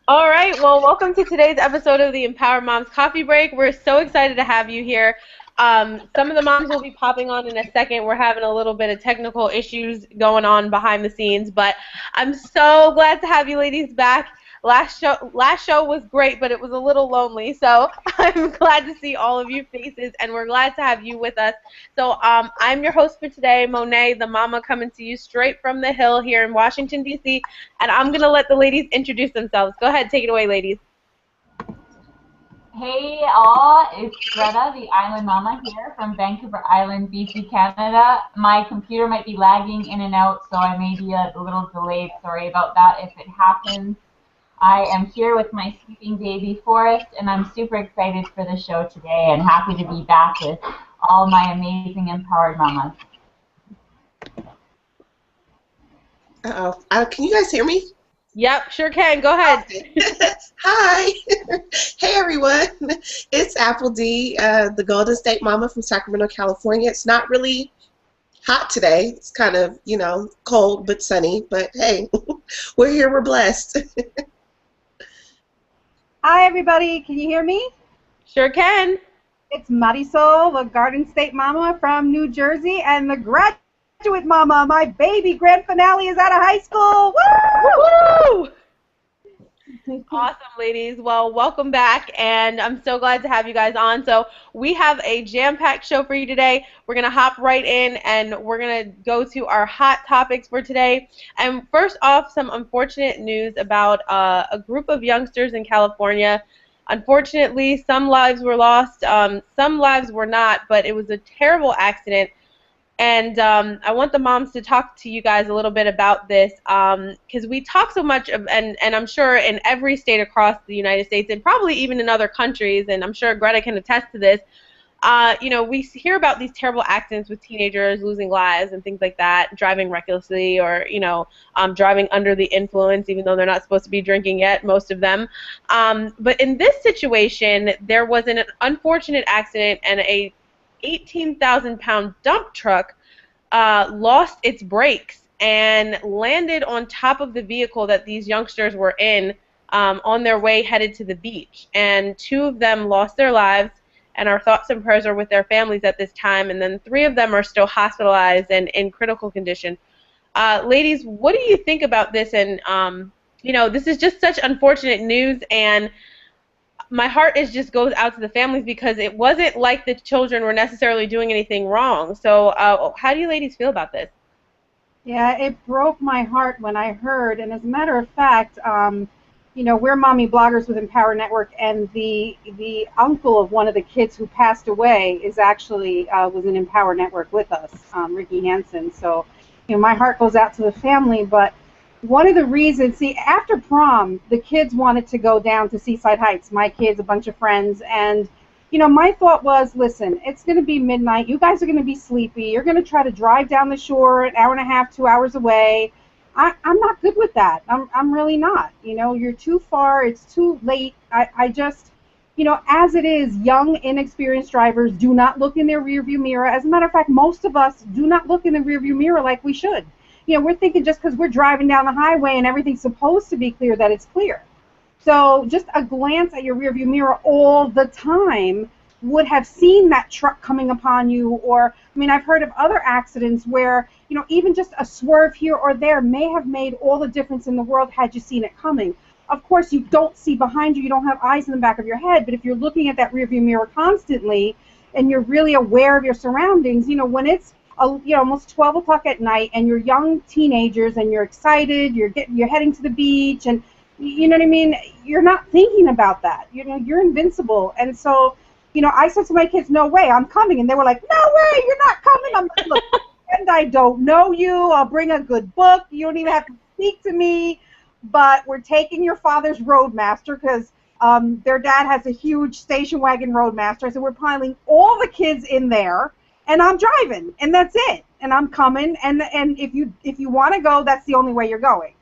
All right, well, welcome to today's episode of the Empower Moms Coffee Break. We're so excited to have you here. Some of the moms will be popping on in a second. We're having a little bit of technical issues going on behind the scenes, but I'm so glad to have you ladies back. Last show was great, but it was a little lonely. So I'm glad to see all of you faces, and we're glad to have you with us. So I'm your host for today, Monet, the mama, coming to you straight from the Hill here in Washington, D.C., and I'm going to let the ladies introduce themselves. Go ahead, take it away, ladies. Hey all, it's Greta, the Island Mama here from Vancouver Island, BC, Canada. My computer might be lagging in and out, so I may be a little delayed. Sorry about that if it happens. I am here with my sleeping baby, Forrest, and I'm super excited for the show today and happy to be back with all my amazing empowered mamas. Uh-oh. Can you guys hear me? Yep, sure can. Go ahead. Okay. Hi. Hey, everyone. It's Apple D, the Golden State Mama from Sacramento, California. It's not really hot today. It's kind of, cold but sunny. But, hey, we're here. We're blessed. Hi, everybody. Can you hear me? Sure can. It's Marisol, the Garden State Mama from New Jersey, and the Graduate Mama. My baby grand finale is out of high school. Woo! Woo! Awesome, ladies. Well, welcome back, and I'm so glad to have you guys on. So we have a jam-packed show for you today. We're going to hop right in, and we're going to go to our hot topics for today. And first off, some unfortunate news about a group of youngsters in California. Unfortunately, some lives were lost, some lives were not, but it was a terrible accident. And I want the moms to talk to you guys a little bit about this because we talk so much, and I'm sure in every state across the United States and probably even in other countries, and I'm sure Greta can attest to this, we hear about these terrible accidents with teenagers losing lives and things like that, driving recklessly or, driving under the influence, even though they're not supposed to be drinking yet, most of them. But in this situation, there was an unfortunate accident, and a 18,000-pound dump truck lost its brakes and landed on top of the vehicle that these youngsters were in on their way headed to the beach. And 2 of them lost their lives, and our thoughts and prayers are with their families at this time, and then 3 of them are still hospitalized and in critical condition. Ladies, what do you think about this? And, this is just such unfortunate news, and my heart just goes out to the families because it wasn't like the children were necessarily doing anything wrong. So how do you ladies feel about this? Yeah, it broke my heart when I heard, and as a matter of fact, we're mommy bloggers with Empower Network, and the uncle of one of the kids who passed away is actually was in Empower Network with us, Ricky Hansen. So, my heart goes out to the family, but one of the reasons, see, after prom, the kids wanted to go down to Seaside Heights, my kids, a bunch of friends, and, my thought was, listen, it's going to be midnight, you guys are going to be sleepy, you're going to try to drive down the shore an hour and a half, 2 hours away. I'm not good with that. I'm really not. You're too far, it's too late. I just, as it is, young, inexperienced drivers do not look in their rearview mirror. As a matter of fact, most of us do not look in the rearview mirror like we should. We're thinking just because we're driving down the highway and everything's supposed to be clear that it's clear. So just a glance at your rearview mirror all the time would have seen that truck coming upon you. Or, I've heard of other accidents where, even just a swerve here or there may have made all the difference in the world had you seen it coming. Of course, you don't see behind you, you don't have eyes in the back of your head, but if you're looking at that rearview mirror constantly and you're really aware of your surroundings, when it's almost 12 o'clock at night, and you're young teenagers, and you're excited, you're heading to the beach, and you know what I mean. You're not thinking about that. You're invincible, and so, I said to my kids, "No way, I'm coming," and they were like, "No way, you're not coming." I'm like, "Look, and I don't know you. I'll bring a good book. You don't even have to speak to me, but we're taking your father's Roadmaster because." Their dad has a huge station wagon Roadmaster, so we're piling all the kids in there. And I'm driving, and that's it. And I'm coming, and if you want to go, that's the only way you're going.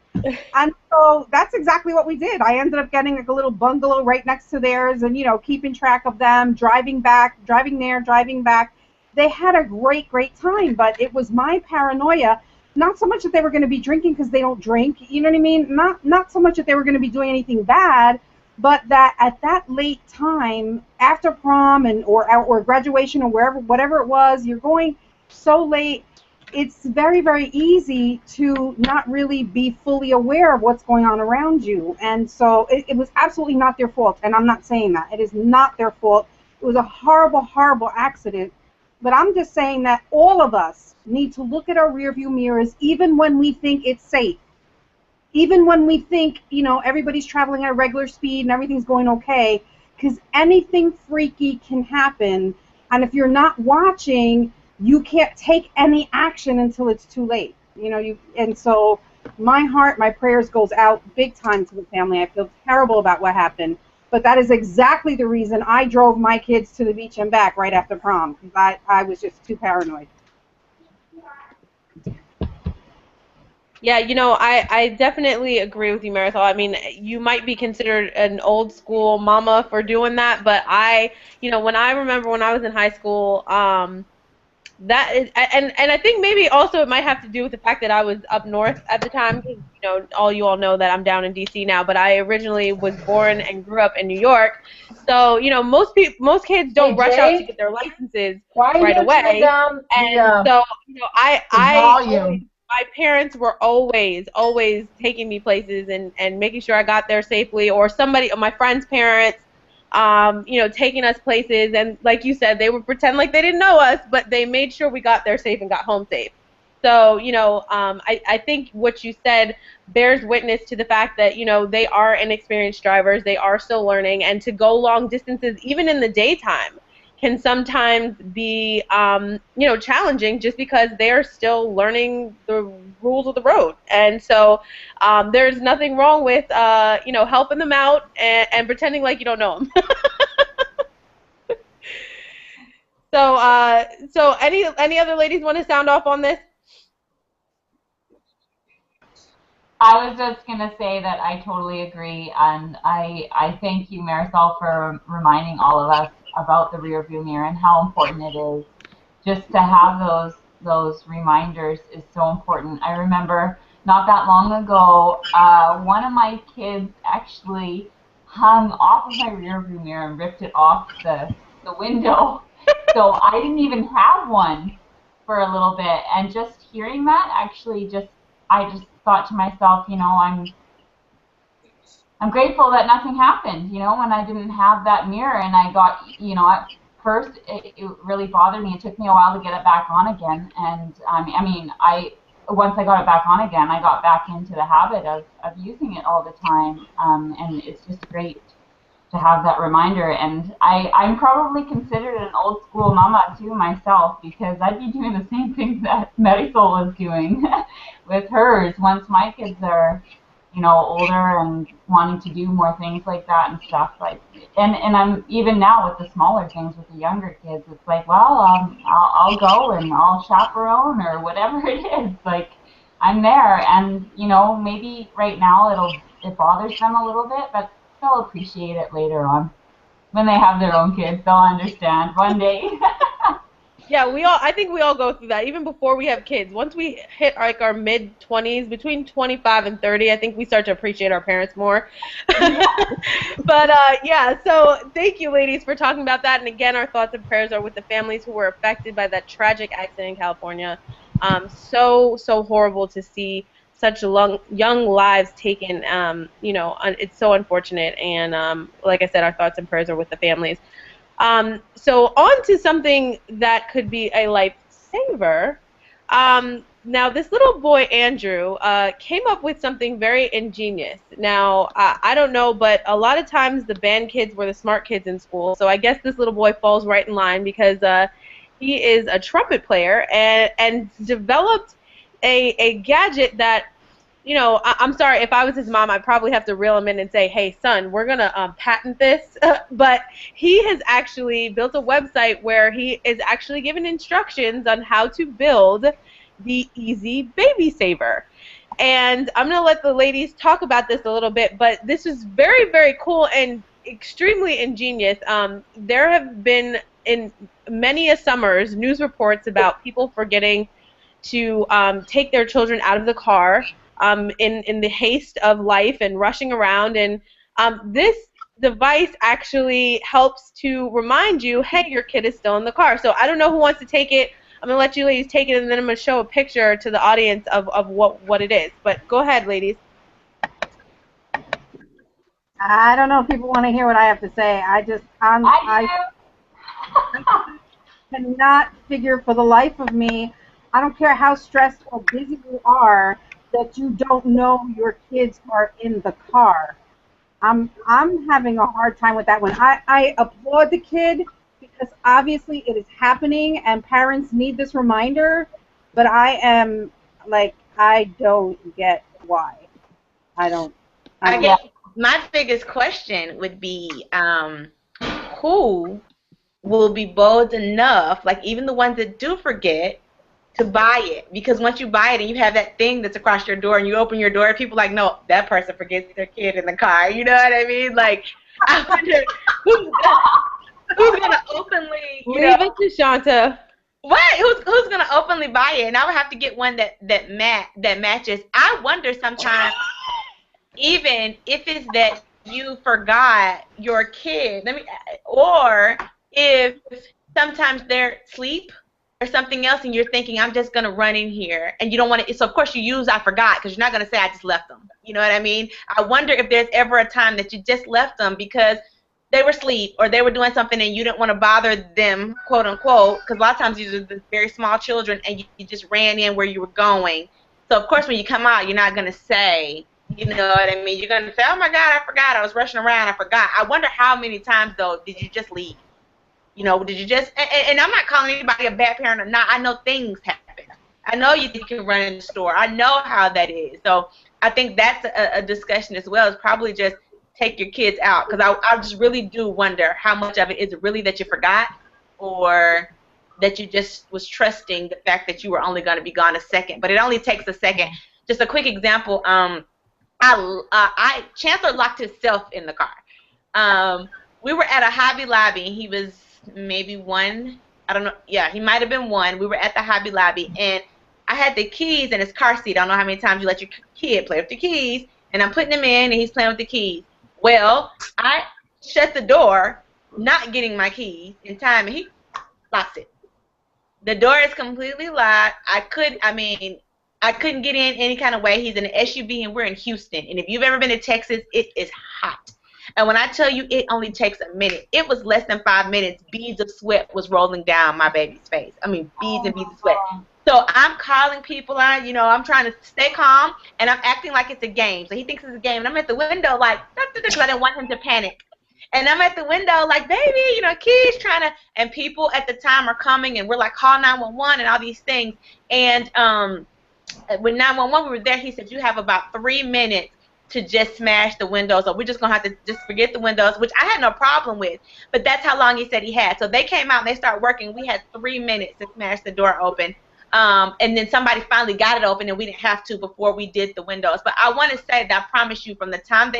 And so that's exactly what we did. I ended up getting like a little bungalow right next to theirs, and keeping track of them, driving back, driving there, driving back. They had a great time, but it was my paranoia not so much that they were going to be drinking because they don't drink, you know what I mean? Not so much that they were going to be doing anything bad, but that at that late time, after prom or graduation or whatever it was, you're going so late, it's very, very easy to not really be fully aware of what's going on around you. And so it was absolutely not their fault, and I'm not saying that. It is not their fault. It was a horrible, horrible accident. But I'm just saying that all of us need to look at our rearview mirrors even when we think it's safe. Even when we think, you know, everybody's traveling at a regular speed and everything's going okay, because anything freaky can happen. And if you're not watching, you can't take any action until it's too late. You know, and so my heart, my prayers goes out big time to the family. I feel terrible about what happened. But that is exactly the reason I drove my kids to the beach and back right after prom, because I was just too paranoid. Yeah, you know, I definitely agree with you, Marisol. I mean, you might be considered an old school mama for doing that, but you know, when I remember when I was in high school, that is, and I think maybe also it might have to do with the fact that I was up north at the time. 'Cause, you know, you all know that I'm down in DC now, but I originally was born and grew up in New York. So, you know, most kids don't rush out to get their licenses right away. And so, you know, my parents were always taking me places and making sure I got there safely, or my friend's parents, you know, taking us places, and like you said, they would pretend like they didn't know us, but they made sure we got there safe and got home safe. So, you know, I think what you said bears witness to the fact that, you know, they are inexperienced drivers, they are still learning, and to go long distances, even in the daytime, can sometimes be, you know, challenging just because they're still learning the rules of the road. And so there's nothing wrong with, you know, helping them out and pretending like you don't know them. So any other ladies want to sound off on this? I was just going to say that I totally agree, and I thank you, Marisol, for reminding all of us about the rear view mirror and how important it is. Just to have those reminders is so important. I remember not that long ago, one of my kids actually hung off of my rear view mirror and ripped it off the window. So I didn't even have one for a little bit, and just hearing that actually I just thought to myself, you know, I'm grateful that nothing happened, you know, when I didn't have that mirror. And I got, you know, at first it really bothered me. It took me a while to get it back on again. And I mean, once I got it back on again, I got back into the habit of using it all the time. And it's just great to have that reminder. And I'm probably considered an old school mama too myself, because I'd be doing the same things that Marisol was doing with hers once my kids are, you know, older and wanting to do more things like that and stuff. Like, and I'm even now with the smaller things with the younger kids, it's like, well, I'll go and I'll chaperone or whatever it is. Like, I'm there, and you know, maybe right now it bothers them a little bit, but they'll appreciate it later on. When they have their own kids, they'll understand one day. Yeah, I think we all go through that, even before we have kids. Once we hit like our mid-20s, between 25 and 30, I think we start to appreciate our parents more. But yeah, so thank you, ladies, for talking about that. And again, our thoughts and prayers are with the families who were affected by that tragic accident in California. So horrible to see such young lives taken. You know, it's so unfortunate. And like I said, our thoughts and prayers are with the families. So on to something that could be a lifesaver. Now, this little boy, Andrew, came up with something very ingenious. Now, I don't know, but a lot of times the band kids were the smart kids in school, so I guess this little boy falls right in line because he is a trumpet player and developed a gadget that, you know, I'm sorry, if I was his mom, I'd probably have to reel him in and say, hey, son, we're going to patent this. But he has actually built a website where he is actually given instructions on how to build the Easy Baby Saver. And I'm going to let the ladies talk about this a little bit, but this is very, very cool and extremely ingenious. There have been, in many a summers, news reports about people forgetting to take their children out of the car in the haste of life and rushing around. And this device actually helps to remind you, hey, your kid is still in the car. So I don't know who wants to take it. I'm going to let you ladies take it, and then I'm going to show a picture to the audience of what it is. But go ahead, ladies. I don't know if people want to hear what I have to say. I cannot figure for the life of me, I don't care how stressed or busy you are, that you don't know your kids are in the car. I'm having a hard time with that one. I applaud the kid because obviously it is happening and parents need this reminder, but I am like, I don't get why. I guess my biggest question would be who will be bold enough, like even the ones that do forget, to buy it? Because once you buy it and you have that thing that's across your door and you open your door, people are like, no, that person forgets their kid in the car. You know what I mean? Like, I wonder who's gonna openly Leave it to Shanta. What? Who's gonna openly buy it? And I would have to get one that matches. I wonder sometimes, even if it's that you forgot your kid, or if sometimes they're asleep or something else, and you're thinking, I'm just gonna run in here, and you don't want to. So of course you use I forgot, because you're not gonna say I just left them. You know what I mean? I wonder if there's ever a time that you just left them because they were asleep or they were doing something and you didn't want to bother them, quote unquote, because a lot of times these are the very small children, and you just ran in where you were going. So of course when you come out, you're not gonna say, you know what I mean? You're gonna say, oh my God, I forgot. I was rushing around. I forgot. I wonder how many times though did you just leave? You know, did you just, and I'm not calling anybody a bad parent or not. I know things happen. I know you can run in the store. I know how that is. So I think that's a discussion as well. It's probably just take your kids out, because I just really do wonder how much of it is really that you forgot, or that you just was trusting the fact that you were only going to be gone a second. But it only takes a second. Just a quick example. Chancellor locked himself in the car. We were at a Hobby Lobby. He was maybe one, I don't know, yeah, he might have been one. We were at the Hobby Lobby, and I had the keys in his car seat. I don't know how many times you let your kid play with the keys, and I'm putting them in, and he's playing with the keys. Well, I shut the door, not getting my keys in time, and he locks it. The door is completely locked. I couldn't get in any kind of way. He's in an SUV, and we're in Houston, and if you've ever been to Texas, it is hot. And when I tell you it only takes a minute, it was less than 5 minutes. Beads of sweat was rolling down my baby's face. I mean, beads and beads of sweat. So I'm calling people on, you know, I'm trying to stay calm, and I'm acting like it's a game. So he thinks it's a game, and I'm at the window like, because I didn't want him to panic. And I'm at the window like, baby, you know, kids trying to, and people at the time are coming, and we're like, call 911 and all these things. And when 911, we were there, he said, you have about 3 minutes to just smash the windows, or we're just going to have to just forget the windows, which I had no problem with, but that's how long he said he had. So they came out and they started working. We had 3 minutes to smash the door open, and then somebody finally got it open, and we didn't have to before we did the windows. But I want to say that I promise you, from the time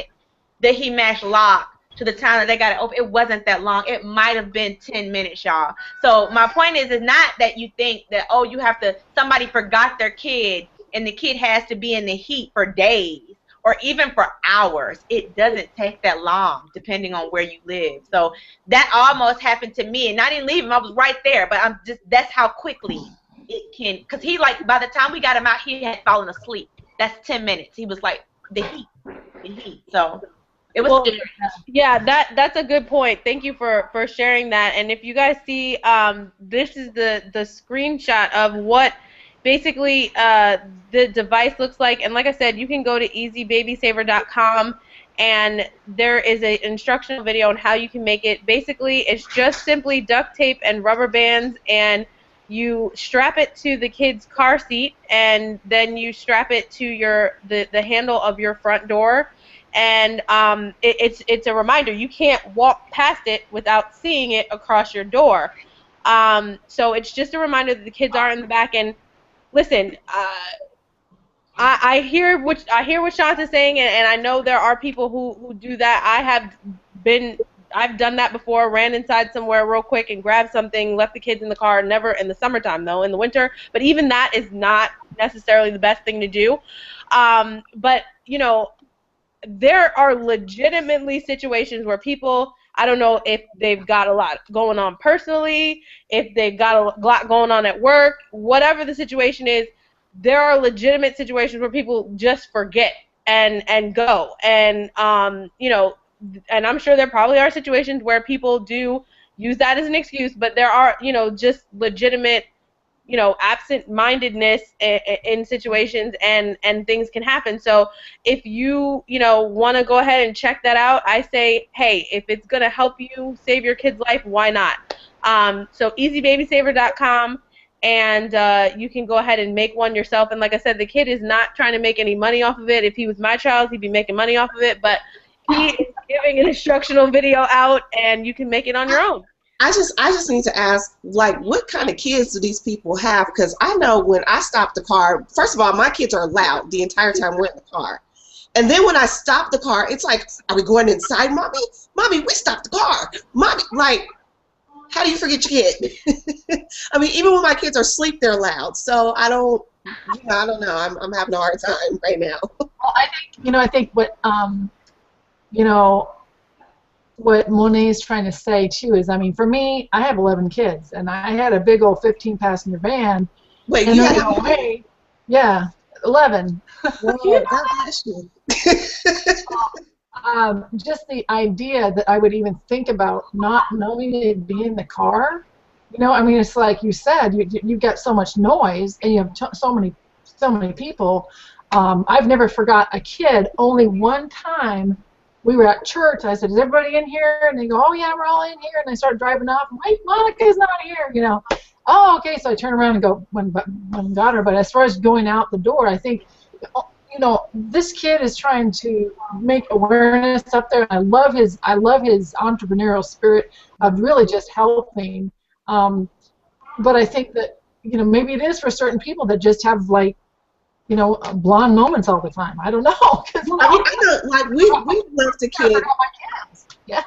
that he mashed lock to the time that they got it open, it wasn't that long. It might have been 10 minutes, y'all. So my point is not that you think that, oh, you have to, somebody forgot their kid, and the kid has to be in the heat for days, or even for hours. It doesn't take that long, depending on where you live. So that almost happened to me, and I didn't leave him. I was right there, but that's how quickly it can, because he, like, by the time we got him out, he had fallen asleep. That's 10 minutes. He was like, the heat. So it was scary. Yeah, that's a good point. Thank you for sharing that. And if you guys see, this is the screenshot of what basically the device looks like. And like I said, you can go to easybabysaver.com, and there is an instructional video on how you can make it. Basically, it's just simply duct tape and rubber bands, and you strap it to the kid's car seat, and then you strap it to the handle of your front door. And it's a reminder. You can't walk past it without seeing it across your door. So it's just a reminder that the kids are in the back. And listen, I hear what Shanta's saying, and I know there are people who do that. I have been I've done that before, ran inside somewhere real quick and grabbed something, left the kids in the car, never in the summertime though, in the winter, but even that is not necessarily the best thing to do. But, you know, there are legitimately situations where people, I don't know if they've got a lot going on personally, if they've got a lot going on at work, whatever the situation is, there are legitimate situations where people just forget and go. And, you know, and I'm sure there probably are situations where people do use that as an excuse, but there are, you know, just legitimate, you know, absent-mindedness in situations, and things can happen. So if you, you know, want to go ahead and check that out, I say, hey, if it's going to help you save your kid's life, why not? So easybabysaver.com, and you can go ahead and make one yourself. And like I said, the kid is not trying to make any money off of it. If he was my child, he'd be making money off of it, but he is giving an instructional video out, and you can make it on your own. I just need to ask, like, what kind of kids do these people have? Because I know when I stop the car, first of all, my kids are loud the entire time we're in the car. And then when I stop the car, it's like, are we going inside, Mommy? Mommy, we stopped the car. Mommy, like, how do you forget your kid? I mean, even when my kids are asleep, they're loud. So I don't know. I'm having a hard time right now. Well, I think what, what Monet is trying to say, too, is, I mean, for me, I have 11 kids, and I had a big old 15-passenger van. Wait, you had away, yeah, 11. Well, God bless you. Just the idea that I would even think about not knowing to be in the car, you know, I mean, it's like you said, you've got so much noise, and you have so many people. I've never forgot a kid. Only one time we were at church. I said, is everybody in here? And they go, oh, yeah, we're all in here. And I start driving off. Wait, Monica's not here, you know. Oh, okay. So I turn around and go, when got her. But as far as going out the door, I think, you know, this kid is trying to make awareness up there. I love his entrepreneurial spirit of really just helping. But I think that, you know, maybe it is for certain people that just have, like, you know, blonde moments all the time. I don't know. I mean, I know, like, we left a kid. Yeah.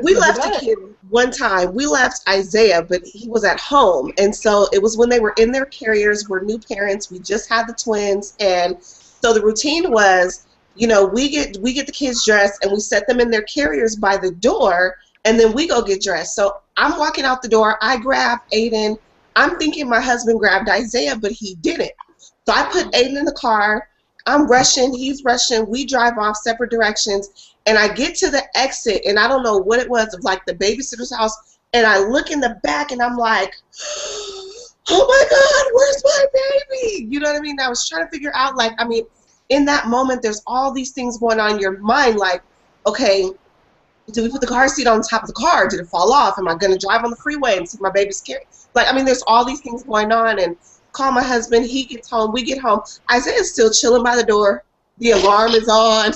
We left a kid one time. We left Isaiah, but he was at home. And so it was when they were in their carriers. We're new parents. We just had the twins. And so the routine was, you know, we get the kids dressed, and we set them in their carriers by the door, and then we go get dressed. So I'm walking out the door. I grab Aiden. I'm thinking my husband grabbed Isaiah, but he didn't. So I put Aiden in the car. I'm rushing. He's rushing. We drive off separate directions. And I get to the exit, and I don't know what it was, of like the babysitter's house. And I look in the back, and I'm like, oh, my God, where's my baby? You know what I mean? I was trying to figure out, like, I mean, in that moment, there's all these things going on in your mind. Like, okay, do we put the car seat on top of the car? Did it fall off? Am I going to drive on the freeway and see my baby scared? Like, I mean, there's all these things going on. And call my husband. He gets home. We get home. Isaiah's still chilling by the door. The alarm is on.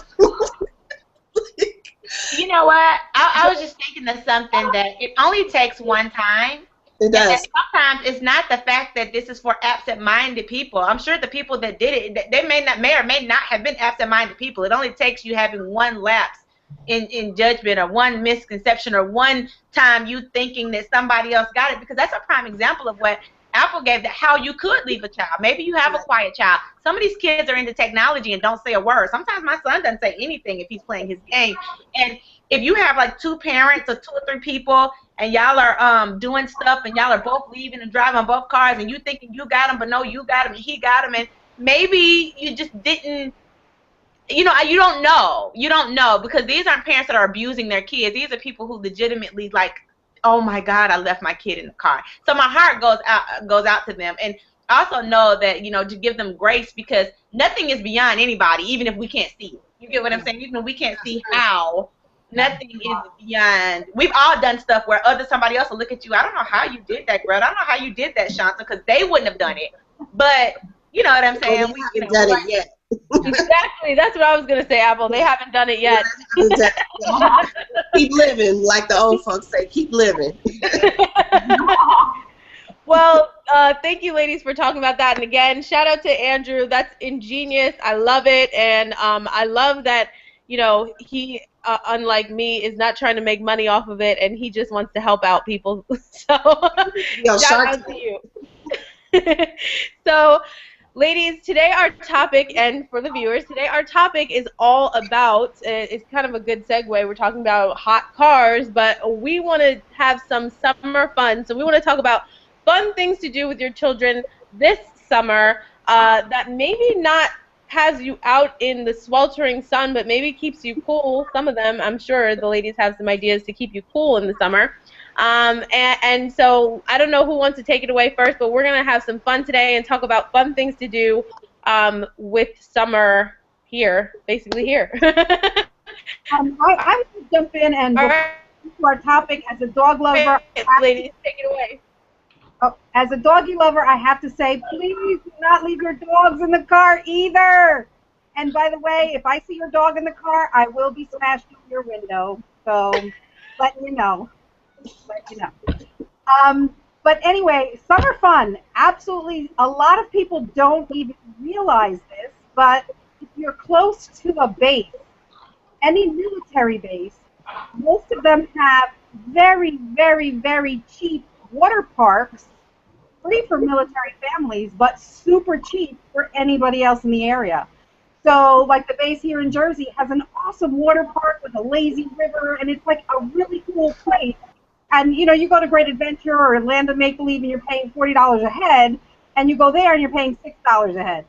You know what? I was just thinking of something that it only takes one time. It does. And sometimes it's not the fact that this is for absent-minded people. I'm sure the people that did it, they may or may not have been absent-minded people. It only takes you having one lapse in judgment, or one misconception, or one time you thinking that somebody else got it, because that's a prime example of what Apple gave, that how you could leave a child. Maybe you have a quiet child. Some of these kids are into technology and don't say a word. Sometimes my son doesn't say anything if he's playing his game. And if you have like two parents or 2 or 3 people, and y'all are doing stuff, and y'all are both leaving and driving on both cars, and you thinking you got him, but no, you got him and he got him, and maybe you just didn't, you know, you don't know, because these aren't parents that are abusing their kids. These are people who legitimately, like, oh my God, I left my kid in the car. So my heart goes out to them. And also know that, you know, to give them grace, because nothing is beyond anybody, even if we can't see it. You get what I'm saying? Even if we can't see how, nothing is beyond. We've all done stuff where somebody else will look at you. I don't know how you did that, Greta. I don't know how you did that, Shanta, because they wouldn't have done it. But you know what I'm saying? We haven't done it yet. Exactly. That's what I was going to say, Apple. They haven't done it yet. Keep living, like the old folks say. Keep living. Well, thank you, ladies, for talking about that. And again, shout out to Andrew. That's ingenious. I love it. And I love that you know, he, unlike me, is not trying to make money off of it, and he just wants to help out people. So, Yo, shout Shark out to you. So, ladies, today our topic, and for the viewers, today our topic is all about, it's kind of a good segue, we're talking about hot cars, but we want to have some summer fun. So we want to talk about fun things to do with your children this summer that maybe not has you out in the sweltering sun, but maybe keeps you cool. Some of them, I'm sure the ladies have some ideas to keep you cool in the summer. And so I don't know who wants to take it away first, but we're going to have some fun today and talk about fun things to do with summer here, basically here. I would jump in and All before right, our topic, as a dog lover, ladies, take it away. as a doggy lover, I have to say, please do not leave your dogs in the car either. And by the way, if I see your dog in the car, I will be smashed through your window. So, letting you know. Let you know. But anyway, summer fun. Absolutely, a lot of people don't even realize this, but if you're close to a base, any military base, most of them have very, very, very cheap water parks, free for military families, but super cheap for anybody else in the area. So, like the base here in Jersey has an awesome water park with a lazy river, and it's like a really cool place. And you know, you go to Great Adventure or Land of Make Believe, and you're paying $40 a head, and you go there and you're paying $6 a head.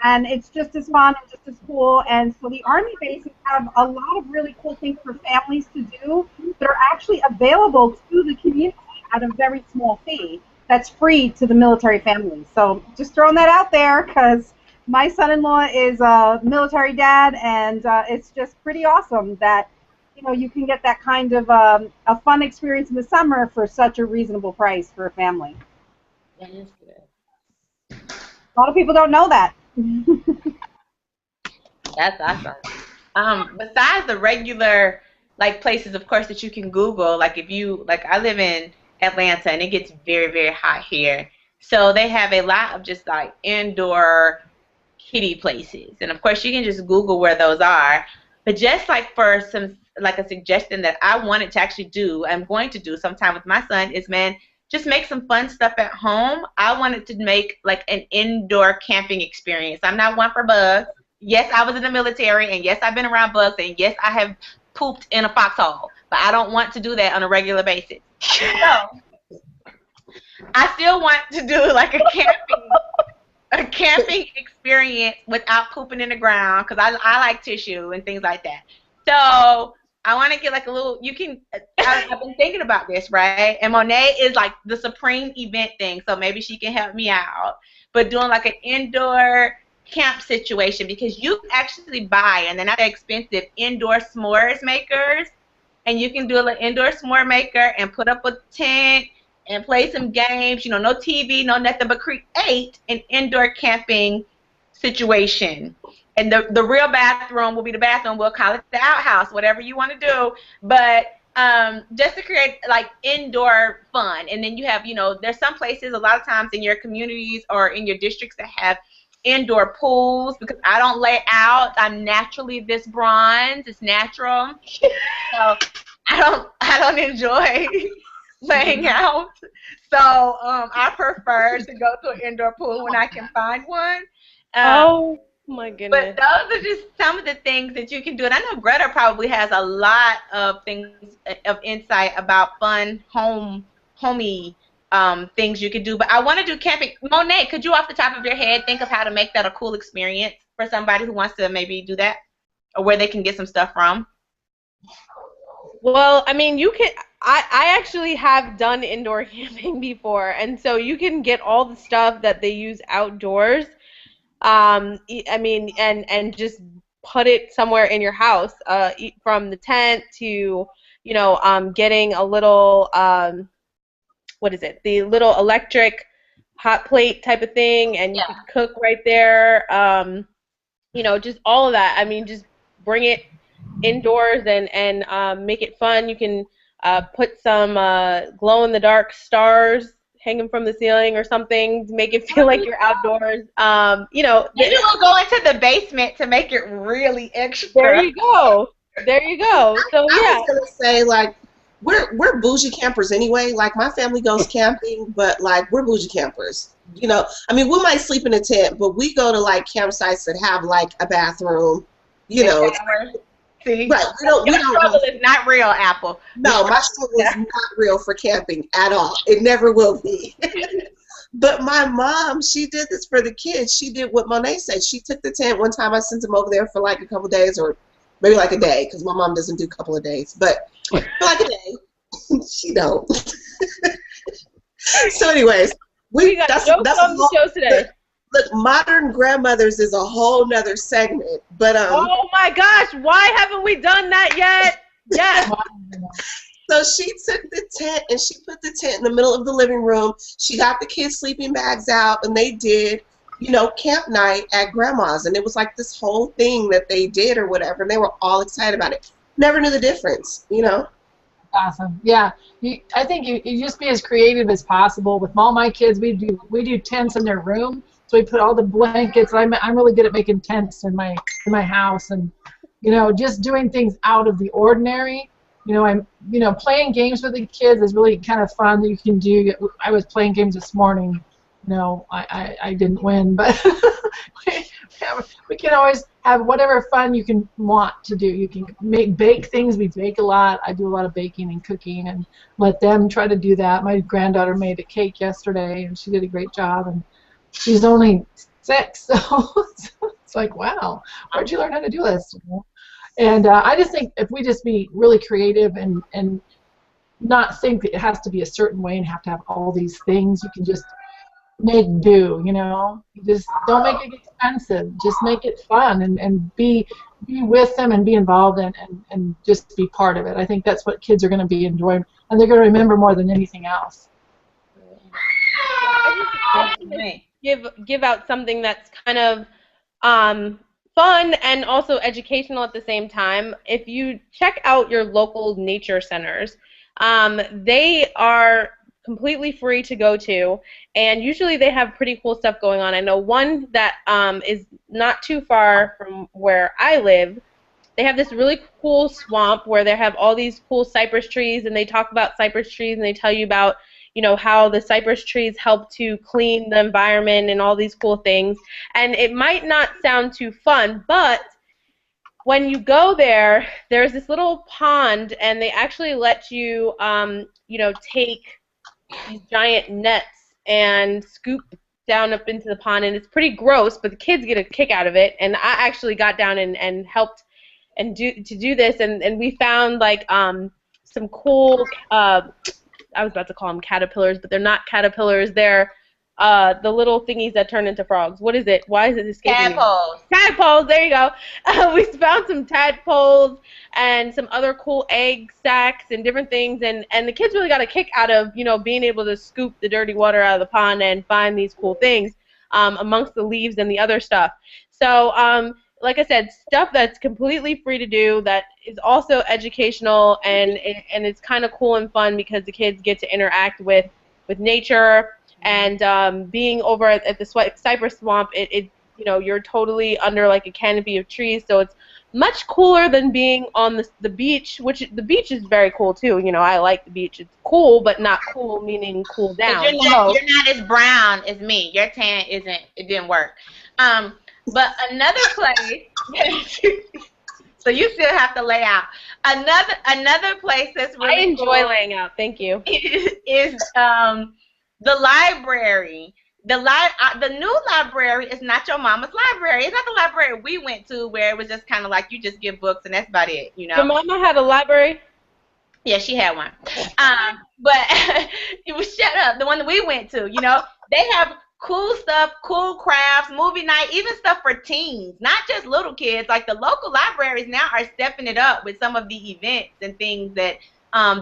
And it's just as fun and just as cool. And so the Army bases have a lot of really cool things for families to do that are actually available to the community at a very small fee. That's free to the military families. So just throwing that out there because my son-in-law is a military dad, and it's just pretty awesome that you can get that kind of a fun experience in the summer for such a reasonable price for a family. That is good. A lot of people don't know that. That's awesome. Besides the regular places, of course, that you can Google, if you I live in Atlanta and it gets very, very hot here, so they have a lot of just indoor kiddie places, and of course you can just Google where those are. But just for some a suggestion that I wanted to actually do, I'm going to do sometime with my son is, man, just make some fun stuff at home. I wanted to make an indoor camping experience. I'm not one for bugs. Yes, I was in the military, and yes, I've been around bugs, and yes, I have pooped in a foxhole, but I don't want to do that on a regular basis. So I still want to do a camping experience without pooping in the ground, because I like tissue and things like that. So I want to get a little, I've been thinking about this, right? And Monet is the supreme event thing, so maybe she can help me out. But doing an indoor camp situation, because you actually buy, and they're not that expensive, indoor s'mores makers. And you can do an indoor s'more maker and put up a tent and play some games, no TV, no nothing, but create an indoor camping situation. And the real bathroom will be the bathroom. We'll call it the outhouse, whatever you want to do. But just to create indoor fun. And then you have, there's some places a lot of times in your communities or in your districts that have indoor pools, because I don't lay out. I'm naturally this bronze. It's natural. So I don't enjoy laying out. So I prefer to go to an indoor pool when I can find one. Oh my goodness. But those are just some of the things that you can do. And I know Greta probably has a lot of things of insight about fun, homey things you could do. But I want to do camping. Monet, could you off the top of your head think of how to make that a cool experience for somebody who wants to maybe do that? Or where they can get some stuff from? Well, I mean, you can. I actually have done indoor camping before, and so you can get all the stuff that they use outdoors. I mean, and just put it somewhere in your house, from the tent to, getting a little, what is it? The little electric hot plate type of thing, and you can cook right there. Just all of that. I mean, just bring it indoors and make it fun. You can put some glow-in-the-dark stars hanging from the ceiling or something to make it feel like you're outdoors. You know, Maybe we'll go into the basement to make it really extra. there you go. There you go. So I yeah. was gonna say, like, we're bougie campers anyway. Like, my family goes camping, but like, we're bougie campers. You know, I mean, we might sleep in a tent, but we go to like campsites that have like a bathroom. You know, See, right? Your struggle is not real, Apple. No, my struggle is not real for camping at all. It never will be. But my mom, she did this for the kids. She did what Monet said. She took the tent. One time I sent them over there for like a couple of days, or maybe like a day, because my mom doesn't do a couple of days. But for like a day, she don't. So anyways, We got jokes on the show today. Look, modern grandmothers is a whole nother segment. But Oh my gosh, why haven't we done that yet? Yes. so she took the tent and she put the tent in the middle of the living room. She got the kids' sleeping bags out, and they did, you know, camp night at grandma's. And it was like this whole thing that they did or whatever, and they were all excited about it. Never knew the difference, you know? Awesome. Yeah. I think you just be as creative as possible. With all my kids, we do tents in their room. So we put all the blankets. I'm really good at making tents in my house, and you know, just doing things out of the ordinary. You know, playing games with the kids is really kind of fun that you can do. I was playing games this morning. You know, I didn't win, but we can always have whatever fun you can want to do. You can bake things. We bake a lot. I do a lot of baking and cooking, and let them try to do that. My granddaughter made a cake yesterday, and she did a great job. And she's only 6, so it's like, wow, where'd you learn how to do this? And I just think if we just be really creative and not think that it has to be a certain way and have to have all these things, you can just make do, you know? Just don't make it expensive. Just make it fun and be with them and be involved and just be part of it. I think that's what kids are going to be enjoying, and they're going to remember more than anything else. Give out something that's kind of fun and also educational at the same time. If you check out your local nature centers, they are completely free to go to, and usually they have pretty cool stuff going on. I know one that is not too far from where I live. They have this really cool swamp where they have all these cool cypress trees, and they talk about cypress trees, and they tell you about, you know, how the cypress trees help to clean the environment and all these cool things. And it might not sound too fun, but when you go there, there's this little pond, and they actually let you, you know, take these giant nets and scoop down up into the pond, and it's pretty gross, but the kids get a kick out of it. And I actually got down and helped and do this, and we found like some cool, I was about to call them caterpillars, but they're not caterpillars. They're the little thingies that turn into frogs. What is it? Why is it escaping me? Tadpoles. Tadpoles, there you go. We found some tadpoles and some other cool egg sacs and different things, and the kids really got a kick out of, you know, being able to scoop the dirty water out of the pond and find these cool things amongst the leaves and the other stuff. So, like I said, stuff that's completely free to do, that is also educational, and it's kind of cool and fun because the kids get to interact with nature. And being over at the cypress swamp, it you know, you're totally under like a canopy of trees, so it's much cooler than being on the beach, which the beach is very cool too. You know, I like the beach. It's cool, but not cool meaning cool down. You're not as brown as me. Your tan isn't. It didn't work. But another place. So you still have to lay out. Another place that's really I enjoy cool laying out. Thank you. is the library. The new library is not your mama's library. It's not the library we went to where it was just kind of like you just get books and that's about it, you know. Your mama had a library? Yeah, she had one. But it was shut up. The one that we went to, you know, they have cool stuff, cool crafts, movie night, even stuff for teens, not just little kids. Like the local libraries now are stepping it up with some of the events and things that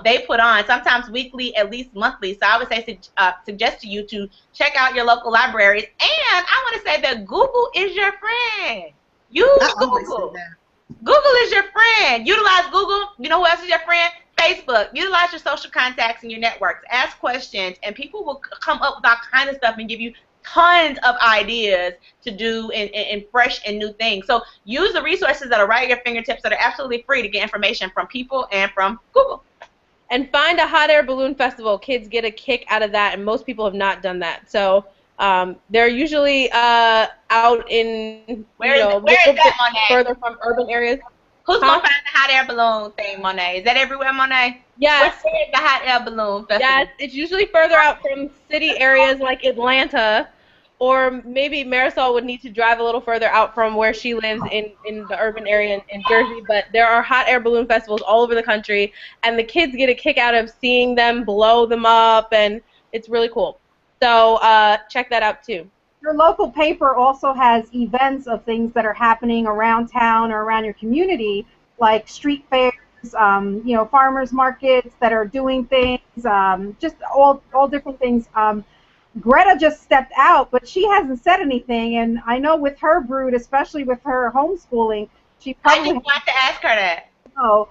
they put on, sometimes weekly, at least monthly. So I would say suggest to you to check out your local libraries. And I want to say that Google is your friend. Use Google. Google is your friend. Utilize Google. You know who else is your friend? Facebook. Utilize your social contacts and your networks. Ask questions, and people will come up with all kind of stuff and give you tons of ideas to do and fresh and new things. So use the resources that are right at your fingertips that are absolutely free to get information from people and from Google. And find a hot air balloon festival. Kids get a kick out of that, and most people have not done that. So they're usually out in where is that, Monet? Further from urban areas. Who's gonna find the hot air balloon thing, Monet? Is that everywhere, Monet? Yes. Where's the hot air balloon festival? Yes, it's usually further out from city areas like Atlanta, or maybe Marisol would need to drive a little further out from where she lives in the urban area in Jersey. But there are hot air balloon festivals all over the country, and the kids get a kick out of seeing them blow them up, and it's really cool. So check that out too. Your local paper also has events of things that are happening around town or around your community, like street fairs, you know, farmers markets that are doing things, just all different things. Greta just stepped out, but she hasn't said anything, and I know with her brood, especially with her homeschooling, she probably... I just want to ask her that. Oh,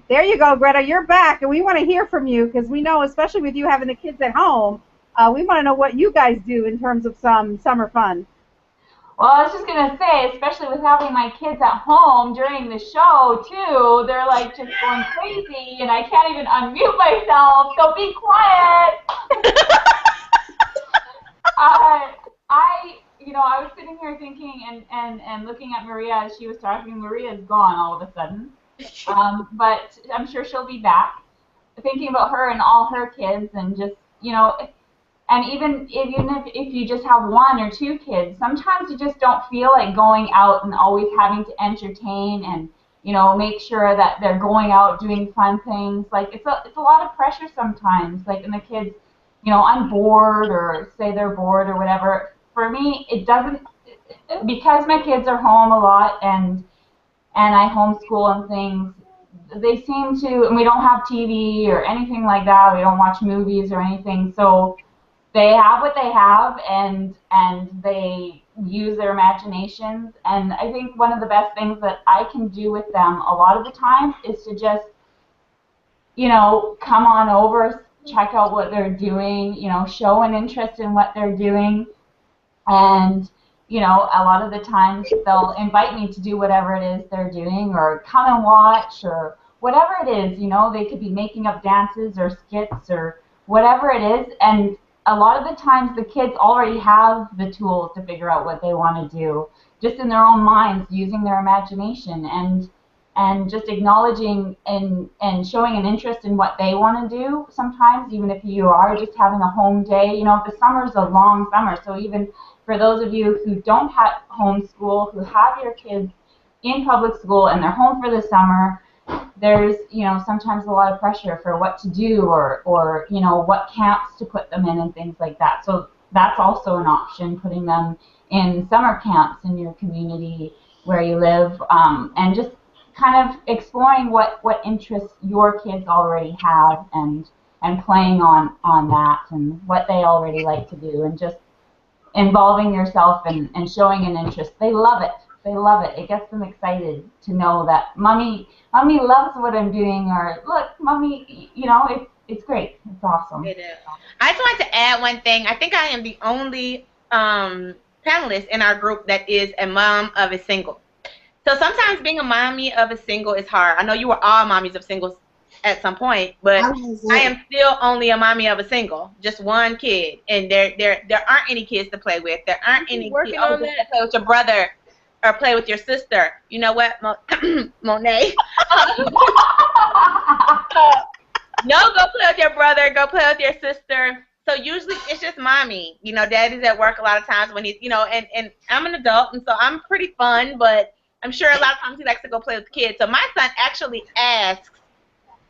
there you go, Greta, you're back, and we want to hear from you, because we know, especially with you having the kids at home, we want to know what you guys do in terms of some summer fun. Well, I was just going to say, especially with having my kids at home during the show, too, they're like just going crazy, and I can't even unmute myself, so be quiet! I was sitting here thinking and looking at Maria as she was talking. Maria's gone all of a sudden, but I'm sure she'll be back. Thinking about her and all her kids, and just, you know, and even if you just have one or two kids, sometimes you just don't feel like going out and always having to entertain and, you know, make sure that they're going out doing fun things. Like it's a lot of pressure sometimes. Like, and the kids, you know, I'm bored, or say they're bored or whatever. For me, it doesn't, because my kids are home a lot and I homeschool and things, they seem to, and we don't have TV or anything like that, we don't watch movies or anything, so they have what they have, and they use their imaginations, and I think one of the best things that I can do with them a lot of the time is to just, you know, come on over, check out what they're doing, you know, show an interest in what they're doing, and, you know, a lot of the times they'll invite me to do whatever it is they're doing, or come and watch, or whatever it is, you know, they could be making up dances or skits or whatever it is, and a lot of the times the kids already have the tools to figure out what they want to do, just in their own minds, using their imagination, and just acknowledging and showing an interest in what they want to do sometimes, even if you are just having a home day. You know, the summer's a long summer, so even for those of you who don't have homeschool, who have your kids in public school and they're home for the summer, there's, you know, sometimes a lot of pressure for what to do, or you know, what camps to put them in and things like that. So that's also an option, putting them in summer camps in your community where you live, and just kind of exploring what interests your kids already have, and playing on that and what they already like to do, and just involving yourself and showing an interest. They love it. They love it. It gets them excited to know that mommy loves what I'm doing, or look, mommy, you know, it's great. It's awesome. It is. I just want to add one thing. I think I am the only panelist in our group that is a mom of a single. So sometimes being a mommy of a single is hard. I know you were all mommies of singles at some point, but I am still only a mommy of a single, just one kid, and there aren't any kids to play with. There aren't any kids to play with your brother or play with your sister. You know what, Monet? No, go play with your brother. Go play with your sister. So usually it's just mommy. You know, daddy's at work a lot of times when he's, you know, and I'm an adult, and so I'm pretty fun, but I'm sure a lot of times he likes to go play with the kids. So my son actually asks,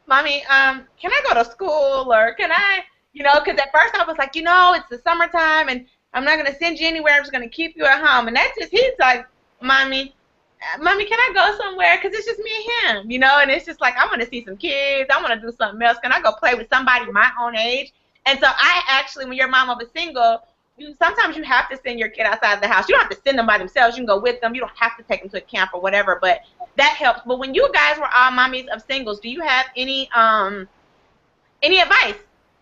Mommy, can I go to school, or can I, you know, because at first I was like, you know, it's the summertime, and I'm not going to send you anywhere. I'm just going to keep you at home. And that's just, he's like, Mommy, can I go somewhere? Because it's just me and him, you know, and it's just like, I want to see some kids. I want to do something else. Can I go play with somebody my own age? And so I actually, when you're a mom of a single, sometimes you have to send your kid outside the house. You don't have to send them by themselves. You can go with them. You don't have to take them to a camp or whatever, but that helps. But when you guys were all mommies of singles, do you have any advice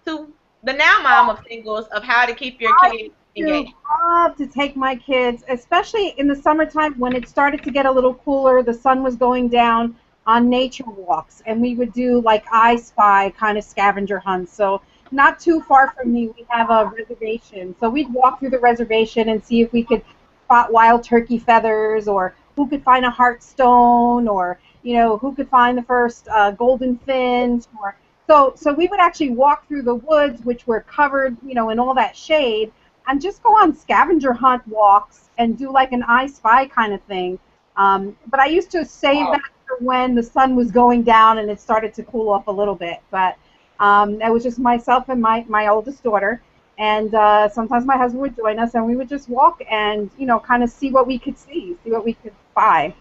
to the now mom of singles of how to keep your kids engaged? I love to take my kids, especially in the summertime when it started to get a little cooler, the sun was going down, on nature walks, and we would do like I Spy kind of scavenger hunts. So not too far from me, we have a reservation. So we'd walk through the reservation and see if we could spot wild turkey feathers, or who could find a heartstone, or who could find the first golden finch, or so we would actually walk through the woods, which were covered, in all that shade, and just go on scavenger hunt walks and do like an I Spy kind of thing. But I used to save that for when the sun was going down and it started to cool off a little bit. But that was just myself and my oldest daughter. And sometimes my husband would join us, and we would just walk and, kind of see what we could see what we could find.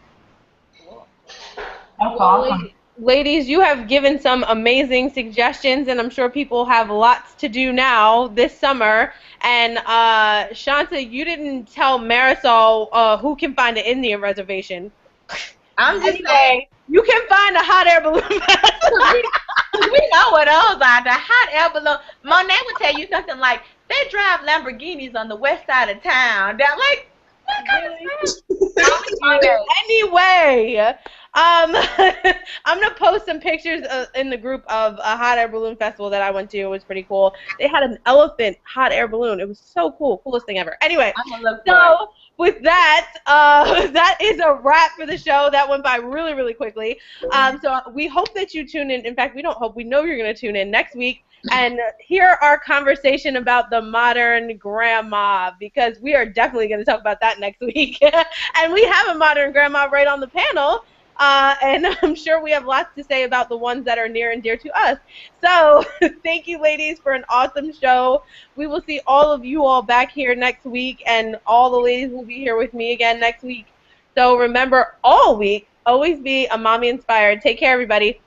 That's awesome. Ladies, you have given some amazing suggestions, and I'm sure people have lots to do now this summer. And Shanta, you didn't tell Marisol who can find an Indian reservation. I'm just saying, you can find a hot air balloon. We know what those are. The hot air balloon. Monet would tell you something like, they drive Lamborghinis on the west side of town. They're like, what kind of stuff? Anyway, I'm gonna post some pictures in the group of a hot air balloon festival that I went to. It was pretty cool. They had an elephant hot air balloon. It was so cool, coolest thing ever. Anyway, so with that, that is a wrap for the show. That went by really, really quickly. So we hope that you tune in. In fact, we don't hope. We know you're gonna tune in next week and hear our conversation about the modern grandma, because we are definitely going to talk about that next week. And we have a modern grandma right on the panel. And I'm sure we have lots to say about the ones that are near and dear to us. So thank you, ladies, for an awesome show. We will see all of you all back here next week, and all the ladies will be here with me again next week. So remember, all week, always be a mommy inspired. Take care, everybody.